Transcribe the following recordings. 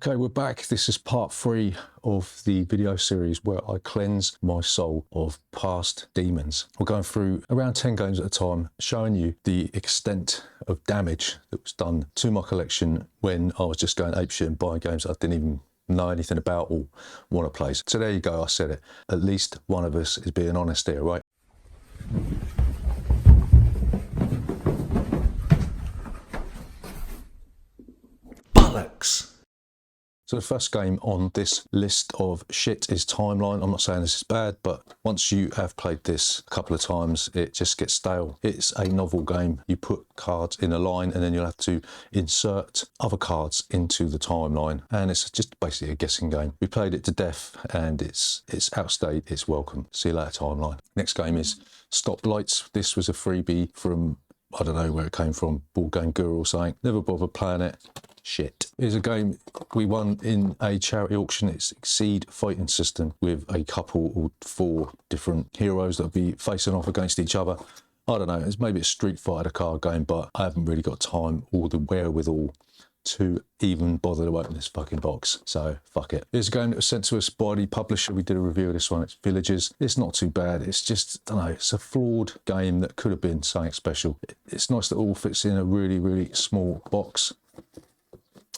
Okay, we're back. This is part 3 of the video series where I cleanse my soul of past demons. We're going through around 10 games at a time, showing you the extent of damage that was done to my collection when I was just going apeshit and buying games I didn't even know anything about or want to play. So there you go, I said it. At least one of us is being honest here, right? Bollocks! So the first game on this list of shit is Timeline. I'm not saying this is bad, but once you have played this a couple of times, it just gets stale. It's a novel game. You put cards in a line and then you'll have to insert other cards into the timeline. And it's just basically a guessing game. We played it to death and it's outstayed its welcome. See you later, Timeline. Next game is Stop Lights. This was a freebie from, I don't know where it came from, Board Game Guru or something. Never bothered playing it. Shit. Here's a game we won in a charity auction. It's Exceed fighting system with a couple or 4 different heroes that'll be facing off against each other. I don't know, it's maybe a Street Fighter card game, but I haven't really got time or the wherewithal to even bother to open this fucking box, so fuck it. Here's a game that was sent to us by the publisher. We did a review of this one. It's Villages. It's not too bad. It's just, I don't know, it's a flawed game that could have been something special. It's nice that it all fits in a really, really small box.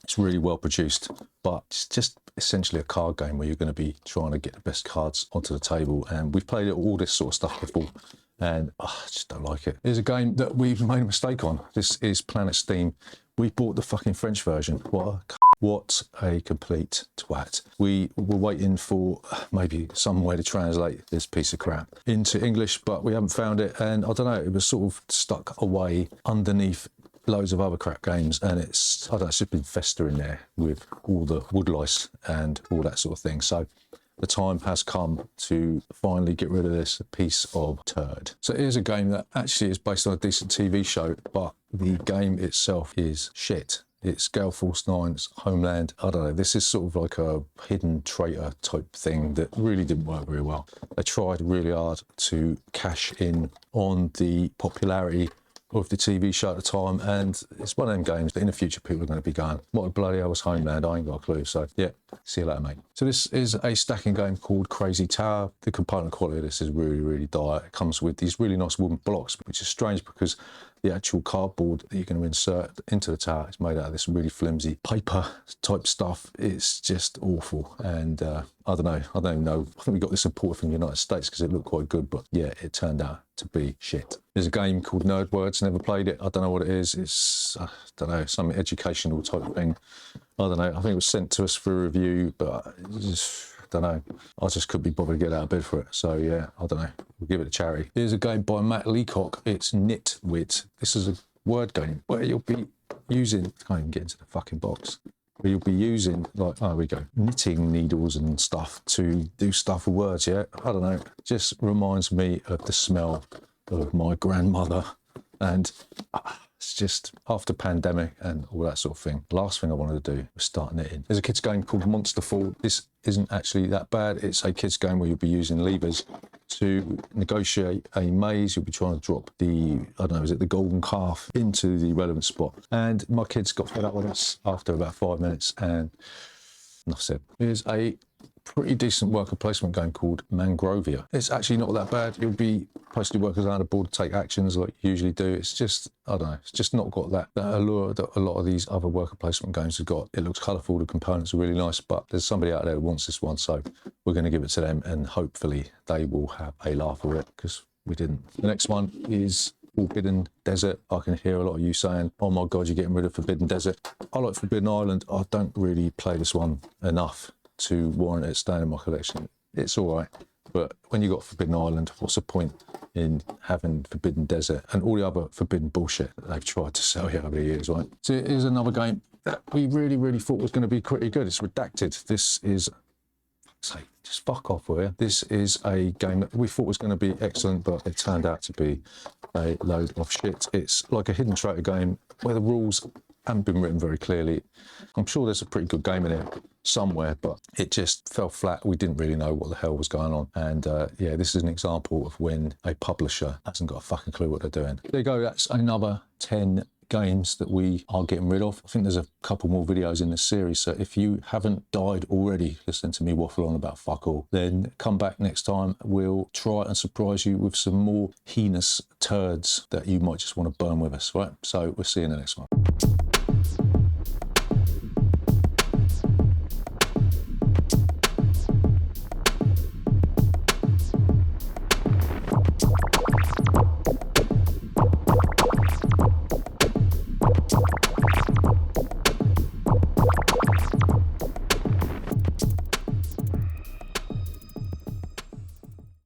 It's really well produced, but it's just essentially a card game where you're going to be trying to get the best cards onto the table. And we've played all this sort of stuff before, and I just don't like it. Here's a game that we've made a mistake on. This is Planet Steam. We bought the fucking French version. What a complete twat. We were waiting for maybe some way to translate this piece of crap into English, but we haven't found it. And I don't know, it was sort of stuck away underneath loads of other crap games, and it's, I don't know, it's just been festering there with all the wood lice and all that sort of thing. So the time has come to finally get rid of this piece of turd. So here's a game that actually is based on a decent TV show, but the game itself is shit. It's Gale Force 9's Homeland. I don't know, this is sort of like a hidden traitor type thing that really didn't work very well. They tried really hard to cash in on the popularity of the TV show at the time, and it's one of them games that in the future people are going to be going, what the bloody hell was Homeland? I ain't got a clue. So yeah, see you later, mate. So this is a stacking game called Crazy Tower. The component quality of this is really, really dire. It comes with these really nice wooden blocks, which is strange because the actual cardboard that you're going to insert into the tower is made out of this really flimsy paper type stuff. It's just awful. And I don't know, I don't even know. I think we got this imported from the United States because it looked quite good, but yeah, it turned out to be shit. There's a game called Nerd Words. Never played it. I don't know what it is. It's, I don't know, some educational type of thing. I don't know. I think it was sent to us for a review, but just, I don't know. I just couldn't be bothered to get out of bed for it. So yeah, I don't know. We'll give it a charity. Here's a game by Matt Leacock. It's Nitwit. This is a word game where you'll be using, I can't even get into the fucking box, where you'll be using, like, oh, we go, knitting needles and stuff to do stuff with words, yeah? I don't know. Just reminds me of the smell of my grandmother. And it's just after pandemic and all that sort of thing. Last thing I wanted to do was start knitting. There's a kids game called Monster Fall. This isn't actually that bad. It's a kids game where you'll be using levers to negotiate a maze. You'll be trying to drop the, I don't know, is it the golden calf into the relevant spot. And my kids got fed up with us after about 5 minutes, and enough said. Here's a pretty decent worker placement game called Mangrovia. It's actually not that bad. You'll be posting workers around a board to take actions like you usually do. It's just, I don't know, it's just not got that allure that a lot of these other worker placement games have got. It looks colourful, the components are really nice, but there's somebody out there who wants this one, so we're going to give it to them and hopefully they will have a laugh with it, because we didn't. The next one is Forbidden Desert. I can hear a lot of you saying, oh my God, you're getting rid of Forbidden Desert. I like Forbidden Island. I don't really play this one enough to warrant it staying in my collection. It's all right, but when you got Forbidden Island, what's the point in having Forbidden Desert and all the other forbidden bullshit that they've tried to sell you over the years, right? So here's another game that we really, really thought was going to be pretty good. It's Redacted. This is, say, just fuck off with it. This is a game that we thought was going to be excellent, but it turned out to be a load of shit. It's like a hidden traitor game where the rules haven't been written very clearly. I'm sure there's a pretty good game in it somewhere, but it just fell flat. We didn't really know what the hell was going on. And yeah, this is an example of when a publisher hasn't got a fucking clue what they're doing. There you go, that's another 10 games that we are getting rid of. I think there's a couple more videos in this series, so if you haven't died already listening to me waffle on about fuck all, then come back next time. We'll try and surprise you with some more heinous turds that you might just want to burn with us, right? So we'll see you in the next one.